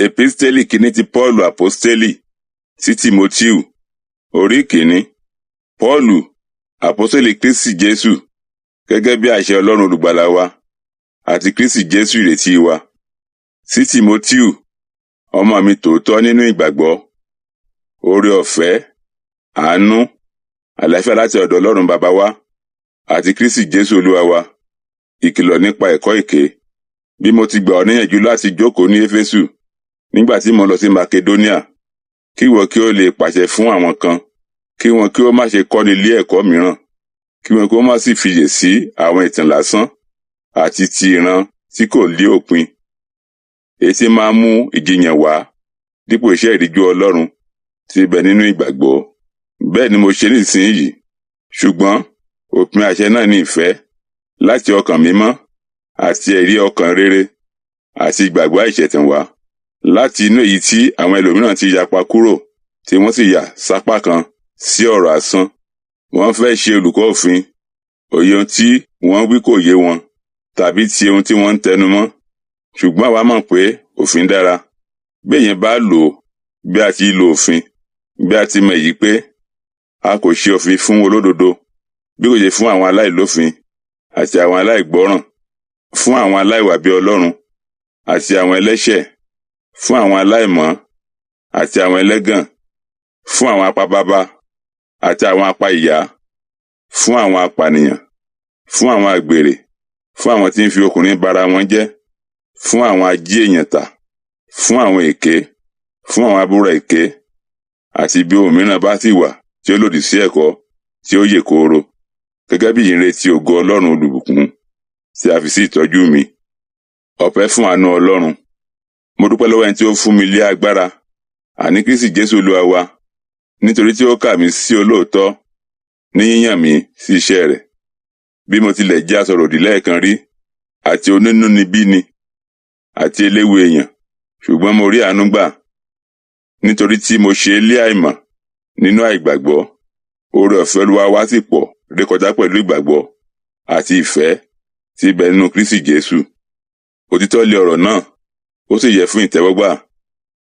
Episteli kìíní ti Pọ́ọ̀lù àpọ́stélì sí Tímótíù, orí kìíní. Pọ́ọ̀lù, àpọ́stélì Kristi Jésù, gẹ́gẹ́ bí àṣẹ Ọlọ́run olùgbàlà wa, àti Kristi Jésù ìrètí wa. Sí Tímótíù, ọmọ mi tòótọ́ nínú ìgbàgbọ́, oore ọ̀fẹ́, àánú, àlàáfíà láti ọ̀dọ̀ Ọlọ́run Baba wa, àti Kristi Jésù Olúwa wa. Ìkìlọ̀ nípa ẹ̀kọ́ èké. Bí mo ti gbà ọ́ níyànjú láti jókòó ní Éfésù, nígbà tí mo lọ sí Makedóníà, kí ìwọ kí ó lè pàṣẹ fún àwọn kan, kí wọn kí ó má ṣe kọ́ni ilé ẹ̀kọ́ mìíràn, kí wọn kí ó má sì fiyè sí àwọn ìtàn lásán àti ti ìran tí kò lé òpin, èyí tí máa mú ìjiyàn wá dípò iṣẹ́ ìríjú Ọlọ́run tí ń bẹ nínú ìgbàgbọ́. Bẹ́ẹ̀ ni mo ṣe nísinsìnyí, ṣùgbọ́n òpin àṣẹ náà ní ìfẹ́, láti ọkàn mímọ́ àti ẹ̀rí ọkàn rere àti ìgbàgbọ́ àìṣẹ̀tàn-wá, láti inú èyí tí àwọn ẹlòmíràn ti yapa kúrò, tí wọ́n sì yà sápá kan sí ọ̀rọ̀ asán. Wọ́n fẹ́ ṣe olùkọ́ òfin, òye ohun tí wọ́n wí kò yé wọn, tàbí ti ohun tí wọ́n ń tẹnu mọ́. Ṣùgbọ́n àwa mọ̀ pé òfin dára, bí èèyàn bá lò ó bí a ti lo òfin, bí a ti mọ̀ èyí pé a kò ṣe òfin fún olódodo, bí kò ṣe fún àwọn aláìlófin àti àwọn aláìgbọ́ràn, fún àwọn aláìwà bí Ọlọ́run àti àwọn ẹlẹ́ṣẹ̀, fún àwọn aláìmọ́ àti àwọn ẹlẹ́gàn, fún àwọn apababa àti àwọn apàìyá, fún àwọn apànìyàn, fún àwọn àgbèrè, fún àwọn tí ń fi ọkùnrin bara wọn jẹ́, fún àwọn ají èèyàn tà, fún àwọn èké, fún àwọn abúra èké, àti bí ohun mìíràn bá sì wà tí ó lòdì sí ẹ̀kọ́ tí ó yè kooro, gẹ́gẹ́ bí ìrètí ògo Ọlọ́run olùbùkún tí a fi sí ìtọ́jú mi. Ọpẹ́ fún àánú Ọlọ́run. Mo dúpẹ́ lọ́wọ́ ẹni tí ó fún mi lé agbára, àní Kristi Jésù Olúwa wa, nítorí tí ó kà mí sí olóòótọ́ ní yíyàn mí sí iṣẹ́ rẹ̀. Bí mo tilẹ̀ jẹ́ asọ̀ròdì lẹ́ẹ̀kan rí, àti onínúnibíni, àti eléwu èèyàn, ṣùgbọ́n mo rí àánú gbà, nítorí tí mo ṣe lé àìmọ̀ nínú àìgbàgbọ́. Oore ọ̀fẹ́ Olúwa wa sì pọ̀ rékọjá pẹ̀lú ìgbàgbọ́ àti ìfẹ́ tí bẹ nínú Kristi Jésù. Òtítọ́ lé ọ̀rọ̀ náà, ó sì yẹ fún ìtẹ́wọ́gbà,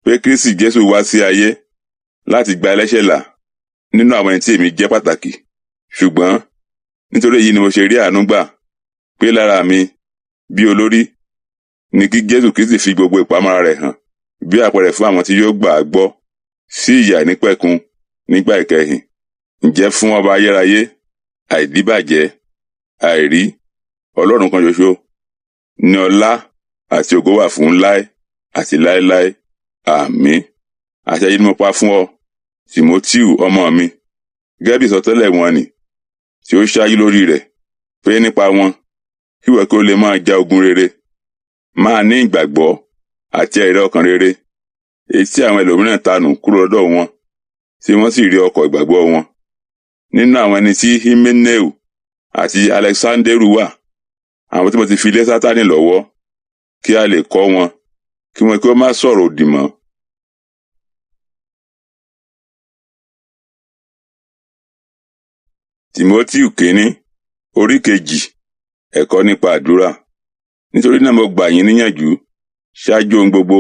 pé Kristi Jésù wá sí ayé láti gba ẹlẹ́ṣẹ̀ là nínú àwọn ẹni tí èmi jẹ́ pàtàkì. Ṣùgbọ́n nítorí èyí ni mo ṣe rí àánú gbà, pé lára mi bí olórí ni kí Jésù Kristi fi gbogbo ìpamọ́ra rẹ̀ hàn bí àpẹẹrẹ fún àwọn tí yóò gbà á gbọ́ sí ìyà nípẹ̀kun nígbà ìkẹyìn. Ǹjẹ́ fún ọba ayérayé, àìdíbàjẹ́, àìrí, Ọlọ́run kan ṣoṣo, ní ọlá àti ògo wà fún láé àti láéláé. Àmín. Àṣẹ yìí ni mo pa fún ọ, Tímótíù ọmọ mi, gẹ́gẹ́ bí ìsọtẹ́lẹ̀ wọn nì tí ó ṣáájú lórí rẹ̀, pé nípa wọn kí ìwọ kí ó lè máa ja ogun rere, máa ní ìgbàgbọ́ àti ẹ̀rí ọkàn rere, èyí tí àwọn ẹlòmíràn tanù kúrò lọ́dọ̀ wọn, tí wọ́n sì rí ọkọ̀ ìgbàgbọ́ wọn. Nínú àwọn ẹni tí Himeneu àti Alexanderu wà, àwọn tí mo ti fi lé Sátánì lọ́wọ́, kí a lè kọ́ wọn, kí wọn kí ó má sọ̀rọ̀ òdì mọ́. Tímótíù kìíní, orí kejì. Ẹ̀kọ́ nípa àdúrà. Nítorí náà mo gbà yín níyànjú, ṣáájú ohun gbogbo,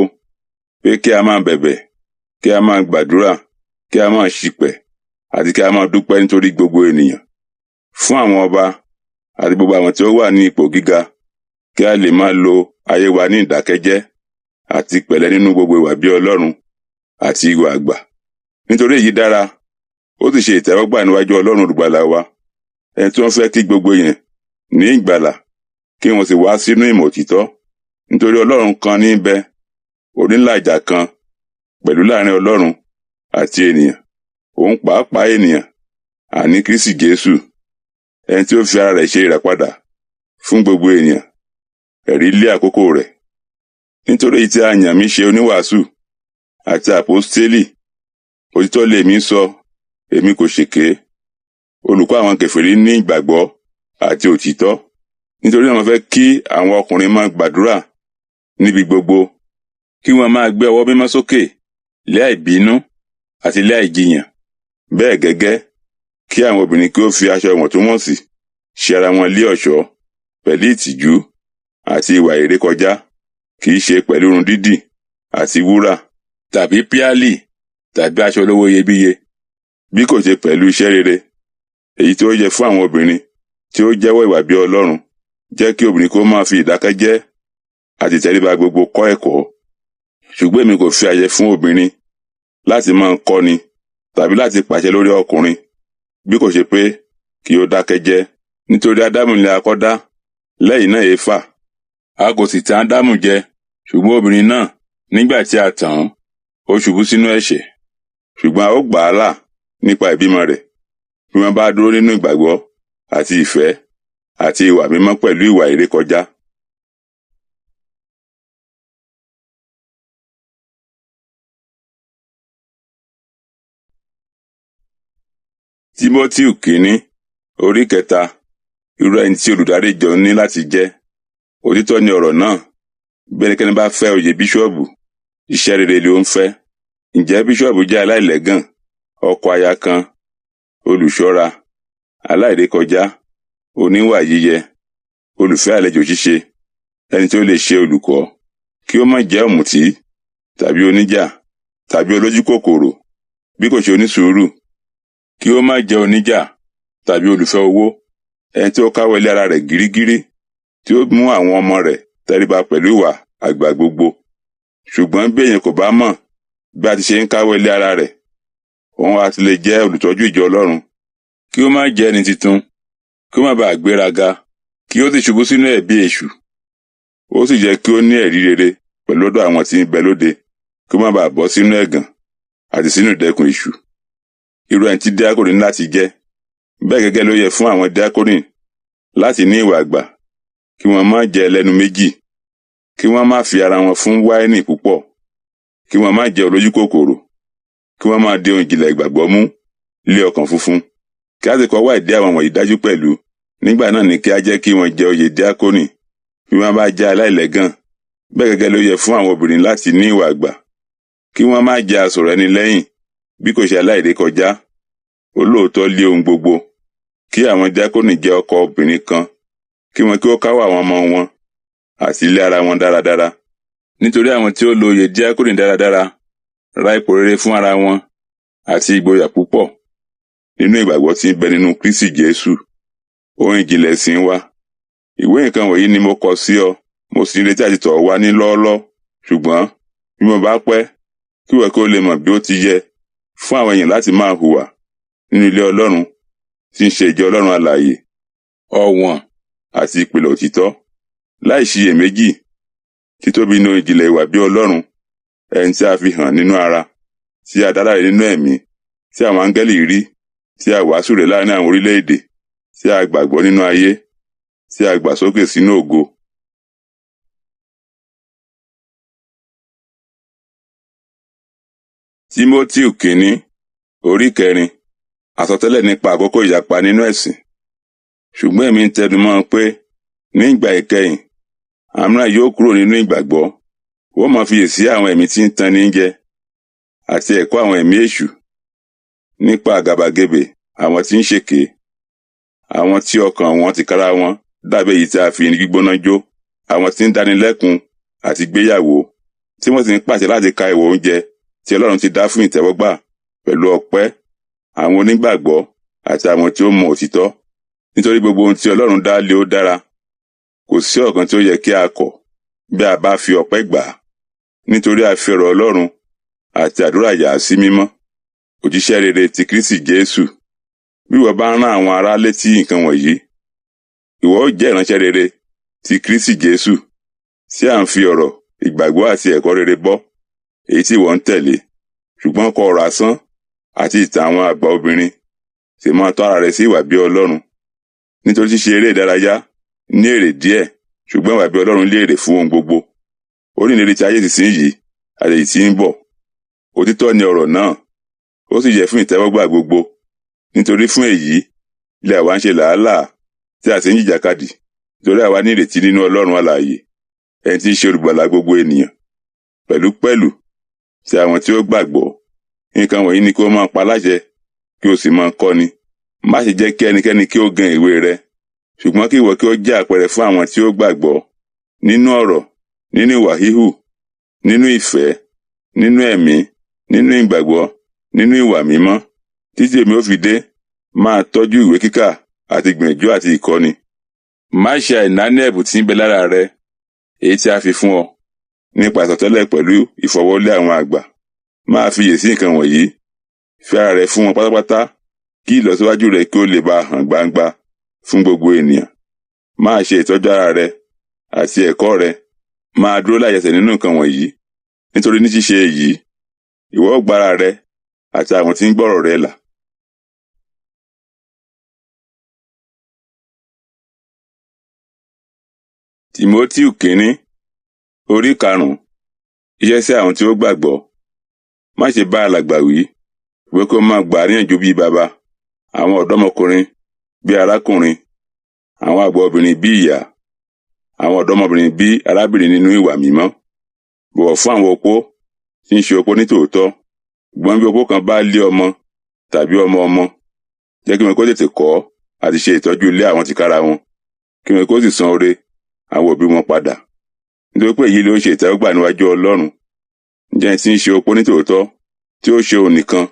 pé kí a máa bẹ̀bẹ̀, kí a máa gbàdúrà, kí a máa ṣìpẹ̀, àti kí a máa dúpẹ́ nítorí gbogbo ènìyàn, fún àwọn ọba àti gbogbo àwọn tí ó wà ní ipò gíga, kí a lè máa lo ayé wa ní ìdákẹ́jẹ́ àti pẹ̀lẹ́ nínú gbogbo ìwà bí Ọlọ́run àti ìwà àgbà. Nítorí èyí dára, ó sì ṣe ìtẹ́wọ́gbà níwájú Ọlọ́run olùgbàlà wa, ẹni tí wọ́n fẹ́ kí gbogbo yẹn ní ìgbàlà, kí wọ́n sì wá sínú ìmọ̀ òtítọ́. Nítorí Ọlọ́run kan ní bẹ, onílàjà kan pẹ̀lú láàrin Ọlọ́run àti ènìyàn, òun pàápàá ènìyàn, àní Kristi Jésù, ẹni tí ó fi ara rẹ̀ ṣe ìràpadà fún gbogbo ènìyàn, ẹ̀rí lé àkókò rẹ̀. Nítorí èyí tí a yàn mí ṣe oníwàásù àti àpọ́stélì, òtítọ́ lèmi sọ, èmi kò ṣèké, olùkọ́ àwọn kèfèrí ní ìgbàgbọ́ àti òtítọ́. Nítorí náà mo fẹ́ kí àwọn ọkùnrin máa gbàdúrà níbi gbogbo, kí wọ́n máa gbé ọwọ́ mímọ́ sókè lé àìbínú àti lé àìjiyàn. Bẹ́ẹ̀ gẹ́gẹ́ kí àwọn obìnrin kí ó fi aṣọ ìwọ̀ntúnwọ̀nsì ṣe ara wọn lé ọ̀ṣọ́, pẹ̀lú ìtìjú àti ìwà ìrékọjá, kì í ṣe pẹ̀lú irun dídì àti wúrà, tàbí píálì, tàbí aṣọ olówó iyebíye, bí kò ṣe pẹ̀lú iṣẹ́ rere, èyí tí ó yẹ fún àwọn obìnrin tí ó jẹ́wọ́ ìwà bí Ọlọ́run. Jẹ́ kí obìnrin kó máa fi ìdákẹ́jẹ́ àti ìtẹríba gbogbo kọ́ ẹ̀kọ́. Ṣùgbọ́n èmi kò fi àyè fún obìnrin láti máa kọ́ni tàbí láti pàṣẹ lórí ọkùnrin, bí kò ṣe pé kí ó dákẹ́ jẹ́. Nítorí Ádámù ni a kọ́ dá, lẹ́yìn náà Éfà. A kò sì tàn Ádámù jẹ, ṣùgbọ́n obìnrin náà, nígbà tí a tàn án, ó ṣubú sínú ẹ̀ṣẹ̀. Ṣùgbọ́n a ó gbà á là nípa ìbímọ rẹ̀, bí wọ́n bá dúró nínú ìgbàgbọ́ àti ìfẹ́ àti ìwà mímọ́ pẹ̀lú ìwà ìrékọjá. Tímótì kínní, orí 3. Irú ẹni tí olùdarí ìjọ ní láti jẹ́. Òtítọ́ ni ọ̀rọ̀ náà. Bí ẹnikẹ́ni bá fẹ́ oyè bíṣọ́ọ̀bù, iṣẹ́ rere ni ó ń fẹ́. Ǹjẹ́ bíṣọ́ọ̀bù jẹ́ aláìlẹ́gàn, ọkọ aya kan, olùṣọ́ra, aláìrékọjá, oníwà yíyẹ, olùfẹ́ àlejò ṣíṣe, ẹni tí ó lè ṣe olùkọ́, kí ó má jẹ́ ọ̀mùtí, tàbí oníjà, tàbí olójú kòkòrò, bí kò ṣe onísùúrù, kí ó má jẹ́ oníjà, tàbí olùfẹ́ owó, ẹni tí ó káwọ́ ilé ara rẹ̀ gírígírí, tí ó mú àwọn ọmọ rẹ̀ tẹríba pẹ̀lú ìwà àgbà gbogbo. Ṣùgbọ́n bí èèyàn kò bá mọ̀ bí a ti ṣe ń káwọ́ ilé ara rẹ̀, òun á ti lè jẹ́ olùtọ́jú ìjọ Ọlọ́run. Kí ó má jẹ́ ẹni titun, kí ó má bàa gbéraga, kí ó sì ṣubú sínú ẹ̀bi èṣù. Ó sì jẹ́ kí ó ní ẹ̀rí rere pẹ̀lú ọ̀dọ̀ àwọn tí ń bẹ lóde, kí ó má bàa bọ́ sínú ẹ̀gàn àti sínú ìdẹkùn èṣù. Irú ẹni tí díákónì ní láti jẹ́. Bẹ́ẹ̀ gẹ́gẹ́ ló yẹ fún àwọn díákónì láti ní ìwà àgbà, kí wọ́n má jẹ́ ẹlẹ́nu méjì, kí wọ́n má fi ara wọn fún wáìnì púpọ̀, kí wọ́n má jẹ́ olójú kòkòrò, kí wọ́n má dé ohun ìjìnlẹ̀ ìgbàgbọ́ mú lé ọkàn funfun. Kí a sì kọ́ wá ìdí àwọn wọ̀nyí dájú pẹ̀lú. Nígbà náà ni kí a jẹ́ kí wọ́n jẹ oyè díákónì, bí wọ́n bá jẹ́ aláìlẹ́gàn. Bẹ́ẹ̀ gẹ́gẹ́ ló yẹ fún àwọn obìnrin láti ní ìwà àgbà, kí wọ́n má jẹ́ asọ̀rọ̀ ẹni lẹ́yìn, bí kò ṣe aláìrékọjá, olóòótọ́ lé ohun gbogbo. Kí àwọn díákónì jẹ́ ọkọ obìnrin kan, kí wọn kí ó káwọ́ àwọn ọmọ wọn àti ilé ara wọn dáradára. Nítorí àwọn tí ó lo oyè díákónì dáradára ra ipò rere fún ara wọn àti ìgboyà púpọ̀ nínú ìgbàgbọ́ tí ń bẹ nínú Kristi Jésù. Ohun ìjìnlẹ̀ ẹ̀sìn wa. Ìwé nǹkan wọ̀nyí ni mo kọ sí ọ, mo sì ń retí àti tọ̀ ọ́ wá ní lọ́ọ́lọ́. Ṣùgbọ́n bí mo bá pẹ́, kí ìwọ kí ó lè mọ̀ bí ó ti yẹ fún àwọn èèyàn láti máa hùwà nínú ilé Ọlọ́run, tí ń ṣe ìjọ Ọlọ́run alààyè, ọ̀wọ̀n àti ìpìlẹ̀ òtítọ́, láì ṣiyèméjì, títóbi nínú ìjìnlẹ̀ ìwà bí Ọlọ́run, ẹni tí a fi hàn nínú ara, tí a dá láre nínú ẹ̀mí, tí àwọn áńgẹ́lì rí, tí a wàásù rẹ̀ láàrin àwọn orílẹ̀-èdè, tí a gbàgbọ́ nínú ayé, tí a gbà sókè sínú ògo. Tímótì kínní, orí 4. Àsọtẹ́lẹ̀ nípa àkókò ìyapa nínú ẹ̀sìn. Ṣùgbọ́n èmi ń tẹnumọ́ pé ní ìgbà ìkẹyìn, àwọn mìíràn yóò kúrò nínú ìgbàgbọ́, wọ́n máa fiyèsí àwọn ẹ̀mí tí ń tan ní jẹ, àti ẹ̀kọ́ àwọn ẹ̀mí èṣù, nípa àgàbàgebè àwọn tí ń ṣèké, àwọn tí ọkàn wọn tìkára wọn dàbí èyí tí a fi irin gbígbóná jó, àwọn tí ń dánilẹ́kun àti gbéyàwó, tí wọ́n sì ń pàṣẹ láti ka ìwọ̀ oúnjẹ tí Ọlọ́run ti dá fún ìtẹ́wọ́gbà pẹ̀lú ọpẹ́, àwọn onígbàgbọ́ àti àwọn tí ó mọ òtítọ́. Nítorí gbogbo ohun tí Ọlọ́run dá lé ó dára. Kò sí ọ̀kan tí ó yẹ kí a kọ̀ bí a bá fi ọpẹ́ gbà á. Nítorí a fi ọ̀rọ̀ Ọlọ́run àti àdúrà yà á sí mímọ́. Òjíṣẹ́ rere ti Kristi Jésù. Bí ìwọ bá rán àwọn ará létí nǹkan wọ̀nyí, ìwọ ó jẹ́ ìránṣẹ́ rere ti Kristi Jésù, tí à ń fi ọ̀rọ̀ ìgbàgbọ́ àti ẹ̀kọ́ rere bọ́, èyí tí ìwọ ń tẹ̀lé. Ṣùgbọ́n kọ ọ̀rọ̀ asán àti ìtàn àwọn àgbà obìnrin, sì máa tọ́ ara rẹ̀ sí ìwà bí Ọlọ́run. Nítorí ṣíṣe eré ìdárayá ní èrè díẹ̀, ṣùgbọ́n ìwà bí Ọlọ́run lé èrè fún ohun gbogbo. Ó ní ìlérí tí ayé ìsinsìnyí àti èyí tí ń bọ̀. Òtítọ́ ni ọ̀rọ̀ náà, ó sì yẹ fún ìtẹ́wọ́gbà gbogbo. Nítorí fún èyí ilé àwa ń ṣe làálàá tí a sì ń jìjàkadì, nítorí àwa ní ìrètí nínú Ọlọ́run alààyè, ẹni tí ń ṣe olùgbàlà gbogbo ènìyàn. Pẹ̀lúpẹ̀lú tí àwọn tí ó gbàgbọ́, nǹkan wọ̀nyí ni kí ó máa pa láṣẹ, kí ó sì máa kọ́ni. Má ṣe jẹ́ kí ẹnikẹ́ni kí ó gan ìwé rẹ, ṣùgbọ́n kí ìwọ kí ó jẹ́ àpẹẹrẹ fún àwọn tí ó gbàgbọ́, nínú ọ̀rọ̀, nínú ìwà híhù, nínú ìfẹ́, nínú ẹ̀mí, nínú ìgbàgbọ́, nínú ìwà mímọ́, títí èmi ó fi dé. Máa tọ́jú ìwé kíkà àti gbìyànjú àti ìkọ́ni. Má ṣe àìnáání ẹ̀bùn tí ń bẹ lára rẹ, èyí tí a fi fún ọ nípa ìsọtẹ́lẹ̀ pẹ̀lú ìfọwọ́lé àwọn àgbà. Máa fiyèsí nǹkan wọ̀nyí, fi ara rẹ fún wọn pátápátá, kí ìlọsíwájú rẹ kí ó lè bá hàn gbangba fún gbogbo ènìyàn. Máa ṣe ìtọ́jú ara rẹ àti ẹ̀kọ́ rẹ. Máa dúró láìyẹsẹ̀ nínú nǹkan wọ̀nyí, nítorí ní ṣíṣe èyí, ìwọ ó gba ara rẹ àti àwọn tí ń gbọ́rọ̀ rẹ là. Tímótì kínní, orí 5. Iṣẹ́ sí àwọn tí ó gbàgbọ́. Má ṣe bá alàgbà wí, wí kó máa gbà á níyànjú bí baba, àwọn ọ̀dọ́mọkùnrin bí arákùnrin, àwọn àgbà obìnrin bí ìyá, àwọn ọ̀dọ́mọbìnrin bí arábìnrin nínú ìwà mímọ́. Bọ̀wọ̀ fún àwọn opó tí ń ṣe opó ní tòótọ́, ṣùgbọ́n bí opó kan bá lé ọmọ tàbí ọmọ ọmọ, jẹ́ kí wọn kó tètè kọ́ àti ṣe ìtọ́jú ilé àwọn tìkára wọn, kí wọn kó sì san oore àwọn òbí wọn padà, nítorí pé èyí ló ṣe ìtẹ́wọ́gbà níwájú Ọlọ́run. Ǹjẹ́ ẹni tí ń ṣe opó ní tòótọ́ tí ó ṣe òun nìkan,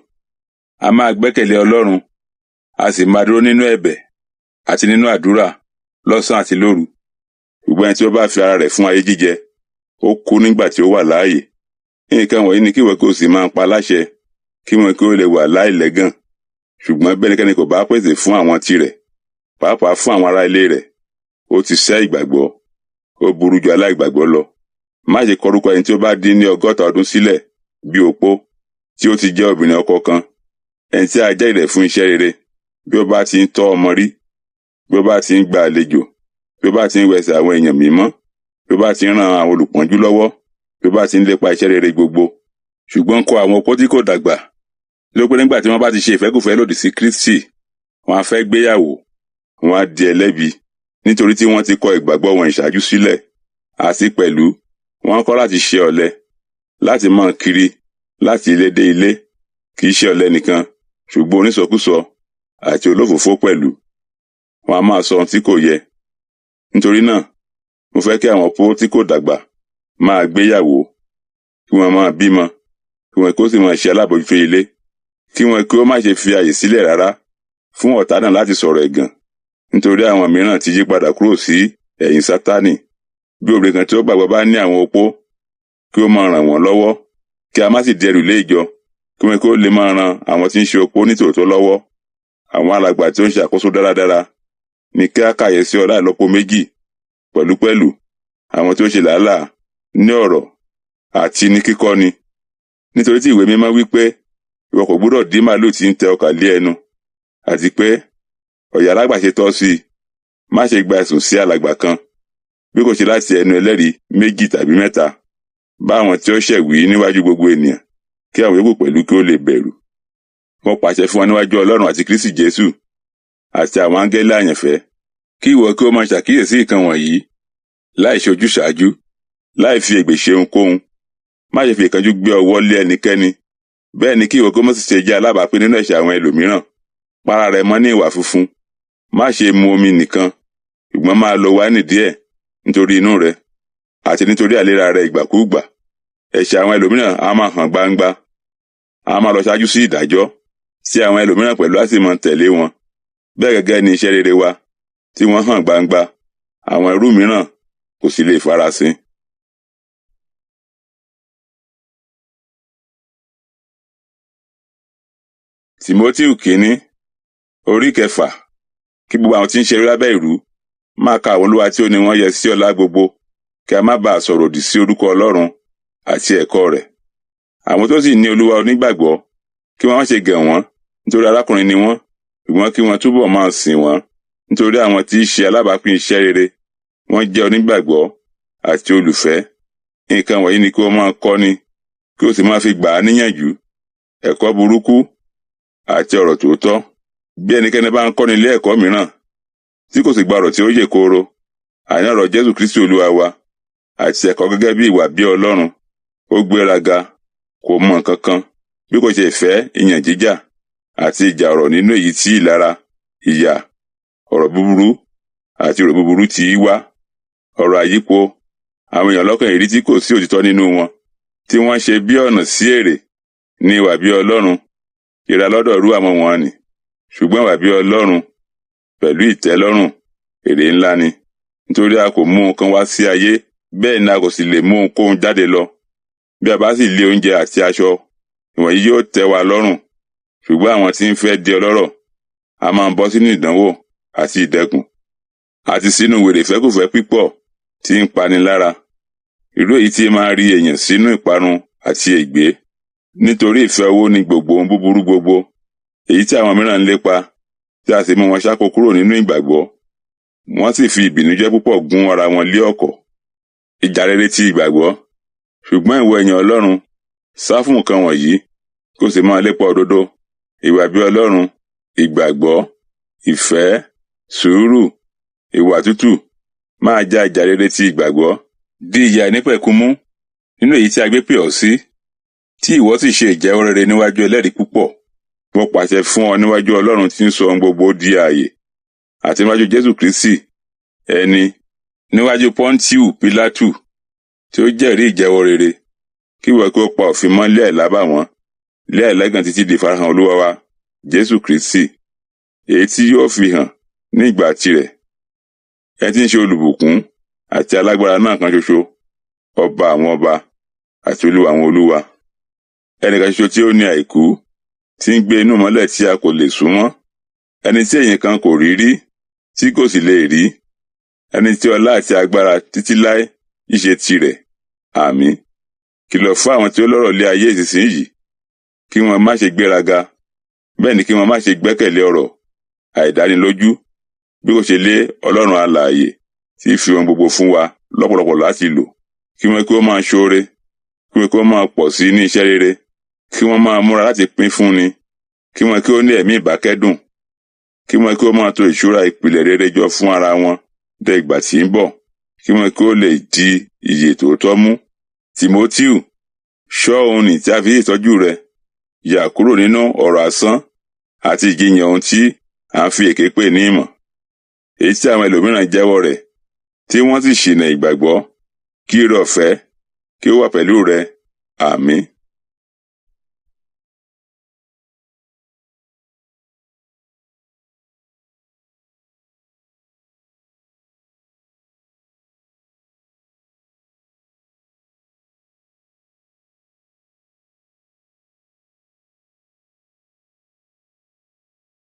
a máa gbẹ́kẹ̀lé Ọlọ́run, a sì máa dúró nínú ẹ̀bẹ̀ àti nínú àdúrà lọ́sàn àti lóru. Ṣùgbọ́n ẹni tí ó bá fi ara rẹ̀ fún ayé jíjẹ, ó kú nígbà tí ó wà láàyè. Nǹkan wọ̀nyí ni kí ìwọ kí o sì máa pa láṣẹ, kí wọn kí ó lè wà láìlẹ́gàn. Ṣùgbọ́n bí ẹnikẹ́ni kò bá pèsè fún àwọn tirẹ̀, pàápàá fún àwọn ará ilé rẹ̀, ó ti sẹ́ ìgbàgbọ́, ó burú ju aláìgbàgbọ́ lọ. Má ṣe kọ orúkọ ẹni tí ó bá dín ní 60 ọdún sílẹ̀ bí opó, tí ó ti jẹ́ obìnrin ọkọ kan, ẹni tí a jẹ́ ìrẹ̀ fún iṣẹ́ rere, bí ó bá ti ń tọ́ ọmọ rí, bí ó bá ti ń gba àlejò, bí ó bá ti ń wẹsẹ̀ àwọn èèyàn mímọ́, bí ó bá ti ń ran àwọn olùpọ́njú lọ́wọ́, bí ó bá ti ń lépa iṣẹ́ rere gbogbo. Ṣùgbọ́n kọ àwọn opó tí kò dàgbà, ló pé nígbà tí wọ́n bá ti ṣe ìfẹ́kùfẹ́ lòdì sí Kristi, wọ́n á fẹ́ gbéyàwó, wọ́n á di ẹlẹ́bi, nítorí tí wọ́n ti kọ ìgbàgbọ́ wọn ìṣáájú sílẹ̀, àti pẹ̀lú wọ́n kọ́ láti ṣe ọ̀lẹ, láti máa kiri láti ilé dé ilé, kì í ṣe ọ̀lẹ nìkan, ṣùgbọ́n onísọkúsọ àti olófòfó pẹ̀lú. Wọ́n á máa sọ ohun tí kò yẹ. Nítorí náà, mo fẹ́ kí àwọn opó tí kò dàgbà máa gbéyàwó, kí wọ́n máa bímọ, kí wọ́n kó sì máa ṣe alábòójútó ilé, kí wọ́n kí ó má ṣe fi àyè sílẹ̀ rárá fún ọ̀tá náà láti sọ̀rọ̀ ẹ̀gàn, nítorí àwọn mìíràn ti yí padà kúrò sí ẹ̀yìn Sátánì. Bí obìnrin kan tí ó gbàgbọ́ bá ní àwọn opó, kí ó máa ràn wọ́n lọ́wọ́, kí a má sì dẹrù lé ìjọ, kí wọ́n kí ó lè máa ran àwọn tí ń ṣe opó nítòótọ́ lọ́wọ́. Àwọn alàgbà tí ó ń ṣe àkóso dáradára ni kí a kàyèsí ọlá ìlọ́po méjì, pẹ̀lúpẹ̀lú àwọn tí ó ṣe làálàá ní ọ̀rọ̀ àti ní kíkọ́ni. Nítorí tí ìwé mímọ́ wí pé ìwọ kò gbọdọ̀ dí màlúù tí ń tẹ ọkà lé ẹnu, àti pé ọ̀yà alágbàṣe tọ́ sí i. Má ṣe gba ẹ̀sùn sí alàgbà kan, bí kò ṣe láti ẹnu ẹlẹ́rìí 2 tàbí 3, bá àwọn tí ó ṣẹ̀ wí níwájú gbogbo ènìyàn, kí àwọn yòókù pẹ̀lú kí ó lè bẹ̀rù. Mo pàṣẹ fún ọ níwájú Ọlọ́run àti Kristi Jésù àti àwọn áńgẹ́lì àyànfẹ́, kí ìwọ kí ó máa ṣàkíyèsí nǹkan wọ̀nyí, láì ṣe ojúsàájú, láì fi ègbè ṣe ohunkóhun. Má ṣe fi ìkánjú gbé ọwọ́ lé ẹnikẹ́ni. Bẹ́ẹ̀ ni kí ìwọ kí ó má sì ṣe jẹ́ alábàápín nínú ẹ̀ṣẹ̀ àwọn ẹlòmíràn. Para rẹ mọ́ ní ìwà funfun. Má ṣe mu omi nìkan, ṣùgbọ́n máa lo wáìnì díẹ̀, nítorí inú rẹ àti nítorí àìlera rẹ ìgbàkúùgbà. Ẹ̀ṣẹ̀ àwọn ẹlòmíràn á máa hàn gbangba, á máa lọ ṣáájú sí ìdájọ́, sí àwọn ẹlòmíràn pẹ̀lú á sì máa tẹ̀lé wọn. Bẹ́ẹ̀ gẹ́gẹ́ ni iṣẹ́ rere wa, tí wọ́n hàn gbangba, àwọn irú mìíràn kò sì lè farasin. Tímótì kínní, orí 6. Kí gbogbo àwọn tí ń ṣe lábẹ́ ìrú máa ka àwọn olúwa tí ó ní wọ́n yẹ sí ọlá gbogbo, kí a má bàa sọ̀rọ̀ òdì sí orúkọ Ọlọ́run àti ẹ̀kọ́ rẹ̀. Àwọn tó sì ní olúwa onígbàgbọ́, kí wọ́n má ṣe gẹ̀ wọ́n, nítorí arákùnrin ni wọ́n, ṣùgbọ́n kí wọ́n túbọ̀ máa sìn wọ́n, nítorí àwọn tí í ṣe alábàápín iṣẹ́ rere, wọ́n jẹ́ onígbàgbọ́ àti olùfẹ́. Nǹkan wọ̀nyí ni kí wọ́n máa kọ́ni, kí ó sì máa fi gbà á níyànjú, ẹ̀kọ́ burúkú àti ọ̀rọ̀ tòótọ́. Bí ẹnikẹ́ni bá ń kọ́ni ilé ẹ̀kọ́ mìíràn, tí kò sì gba ọ̀rọ̀ tí ó yè kooro, àní ọ̀rọ̀ Jésù Kristi Olúwa wa, àti ẹ̀kọ́ gẹ́gẹ́ bí ìwà bí Ọlọ́run, ó gbéraga, kò mọ nǹkan kan, bí kò ṣe ìfẹ́ ìyàn jíjà àti ìjà ọ̀rọ̀, nínú èyí tí ìlara, ìyà, ọ̀rọ̀ búburú àti ọ̀rọ̀ búburú ti wá, ọ̀rọ̀ àyípo, àwọn èèyàn lọ́kàn èrí tí kò sí òtítọ́ nínú wọn, tí wọ́n ṣe bí ọ̀nà sí èrè ní ìwà bí Ọlọ́run, ìralọ́dọ̀ rú àwọn wọn nì, ṣùgbọ́n ìwà bí Ọlọ́run pẹ̀lú ìtẹ́lọ́rùn èrè ńlá ni, nítorí a kò mú nǹkan wá sí ayé, bẹ́ẹ̀ ni a kò sì lè mú ohunkóhun jáde lọ. Bí a bá sì lé oúnjẹ àti aṣọ, ìwọ̀nyí yóò tẹ́ wa lọ́rùn, ṣùgbọ́n àwọn tí ń fẹ́ di ọlọ́rọ̀ a máa ń bọ́ sínú ìdánwò àti ìdẹkùn, àti sínú wèrè ìfẹ́kùfẹ́ pípọ̀ tí ń pani lára, irú èyí tí máa rí èèyàn sínú ìparun àti ègbé. Nítorí ìfẹ́ owó ni gbogbo ohun búburú gbogbo, èyí tí àwọn mìíràn ń lépa, tí a sì mú wọn ṣáko kúrò nínú ìgbàgbọ́, wọ́n sì fi ìbìnújẹ́ púpọ̀ gún ara wọn lé ọ̀kọ̀. Ìjà rere ti ìgbàgbọ́. Ṣùgbọ́n ìwọ èèyàn Ọlọ́run, sá fún nǹkan wọ̀nyí, kó sì máa lépa òdodo, ìwà bí Ọlọ́run, ìgbàgbọ́, ìfẹ́, sùúrù, ìwà tútù. Máa jà ìjà rere ti ìgbàgbọ́. Di ìyà àìnípẹ̀kun mú nínú èyí tí a gbé pè ọ́ sí, tí ìwọ sì ṣe ìjẹ́wọ́ rere níwájú ẹlẹ́rìí púpọ̀. Mo pàṣẹ fún ọ níwájú Ọlọ́run tí ń sọ ohun gbogbo di ààyè, àti níwájú Jésù Kristi, ẹni, níwájú Pọ́ńtíù Pílátù, tí ó jẹ́rìí ìjẹ́wọ́ rere, kí ìwọ kí ó pa òfin mọ́ lé àìlábàwọ́n, lé àìlẹ́gàn títí di ìfarahàn Olúwa wa, Jésù Kristi, èyí tí yóò fi hàn ní ìgbà tirẹ̀. Ẹ tí ń ṣe olùbùkún àti alágbára náà kan ṣoṣo, ọba àwọn ọba àti olúwa àwọn olúwa. Ẹnìkan ṣoṣo tí ó ní àìkú, tí ń gbé inú mọ́lẹ̀ tí a kò lè súnmọ́, ẹni tí ẹ̀yìn kan kò rí rí, tí kò sì lè rí, ẹni tí ọlá àti agbára títí láé ìṣe tirẹ̀. Àmín. Kìlọ̀ fún àwọn tí ó lọ́rọ̀ lé ayé ìsinsìnyí, kí wọ́n má ṣe gbéraga, bẹ́ẹ̀ ni kí wọ́n má ṣe gbẹ́kẹ̀lé ọ̀rọ̀ àìdánilójú, bí kò ṣe lé Ọlọ́run alààyè tí fi ohun gbogbo fún wa lọ́pọ̀lọpọ̀ láti lò. Kí wọ́n kí ó máa ṣoore, kí wọ́n kí ó máa pọ̀ sí ní iṣẹ́ rere, kí wọ́n máa múra láti pín fúnni, kí wọ́n kí ó ní ẹ̀mí ìbákẹ́dùn, kí wọ́n kí ó máa tò ìṣúra ìpìlẹ̀ rere jọ fún ara wọn dé ìgbà tí ń bọ̀, kí wọ́n kí ó lè di ìyè tòótọ́ mú. Tímótíù, ṣọ́ ohun nì tí a fi ìtọ́jú rẹ, yà kúrò nínú ọ̀rọ̀ asán àti ìjiyàn ohun tí à ń fi èké pè ní ìmọ̀, èyí tí àwọn ẹlòmíràn jẹ́wọ́ rẹ̀, tí wọ́n sì ṣìnà ìgbàgbọ́. Kí ire ọ̀fẹ́ kí ó wà pẹ̀lú rẹ. Àmín.